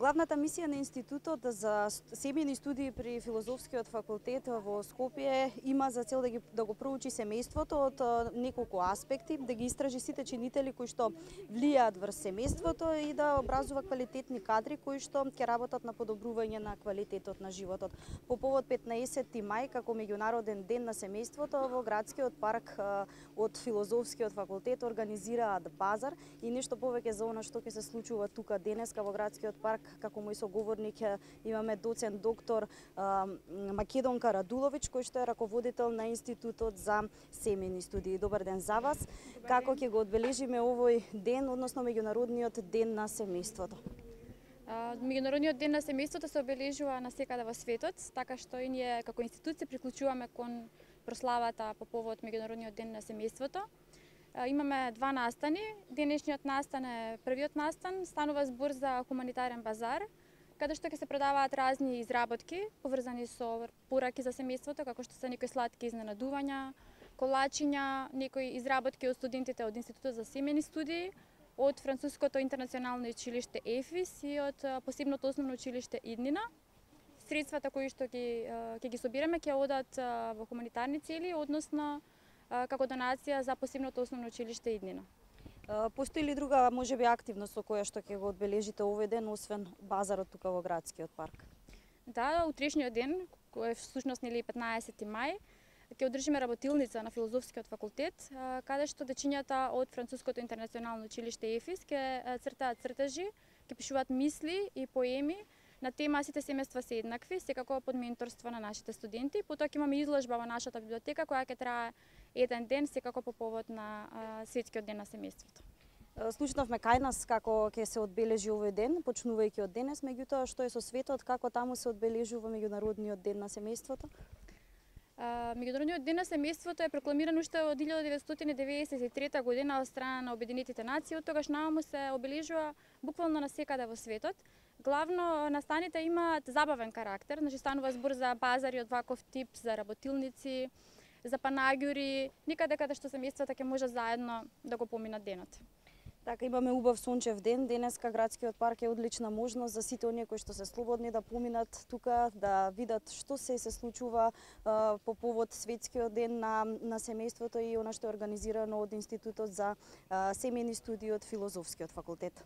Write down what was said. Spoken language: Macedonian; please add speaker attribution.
Speaker 1: Главната мисија на Институтот за семејни студии при Филозофскиот факултет во Скопје има за цел да го проучи семејството од неколку аспекти, да ги истражи сите чинители кои што влијаат врз семејството и да образува квалитетни кадри кои што ќе работат на подобрување на квалитетот на животот. По повод 15 мај како меѓународен ден на семејството во градскиот парк од Филозофскиот факултет организираат базар и нешто повеќе за она што ќе се случува тука денеска во градскиот парк. Како мој соговорник имаме доцент доктор Македонка Радуловиќ, кој што е раководител на Институтот за семејни студии. Добар ден за вас. Како ќе го одбележиме овој ден, односно меѓународниот ден на семејството?
Speaker 2: Меѓународниот ден на семејството се обележува насекаде во светот, така што и ние како институција приклучуваме кон прославата по повод меѓународниот ден на семејството. Имаме два настани. Денешниот настан е првиот настан, станува збор за хуманитарен базар, каде што ќе се продаваат разни изработки поврзани со пораки за семејството, како што се некои сладки изненадувања, колачиња, некои изработки од студентите од Институтот за семејни студии, од Француското интернационално училиште ЕФИС и од посебното основно училиште Иднина. Средствата кои што ќе ги собираме ќе одат во хуманитарни цели, односно како донација за посебното основно училиште Иднина.
Speaker 1: Постои ли друга можеби активност со која што ќе го одбележите овој ден, освен базарот тука во градскиот парк?
Speaker 2: Да, утрешниот ден, кој е всушност 15 мај, ќе одржиме работилница на Филозофскиот факултет, каде што дечињата од Француското интернационално училиште ЕФИС ќе цртаат цртежи, ќе пишуваат мисли и поеми на тема "Сите семејства се еднакви", секако под менторство на нашите студенти. Потоа ќе имаме изложба во нашата библиотека која ќе трае еден ден, секако по повод на Светскиот ден на семејството.
Speaker 1: Слушнавме кај нас како ќе се одбележи овој ден, почнувајќи од денес, меѓутоа што е со светот, како таму се одбележува меѓународниот ден на семејството?
Speaker 2: Меѓународниот ден на семејството е прокламиран уште од 1993 година од страна на Обединетите нации, од тогаш нааму се обележува буквално насекаде во светот. Главно настаните имаат забавен карактер, значи станува збор за базари од ваков тип, за работилници, за панагюри, никаде каде што семејствата ќе може заедно да го поминат денот.
Speaker 1: Така, имаме убав сончев ден, денеска градскиот парк е одлична можност за сите оние кои што се слободни да поминат тука, да видат што се случува по повод Светскиот ден на семејството и она што е организирано од Институтот за семејни студии од Филозофскиот факултет.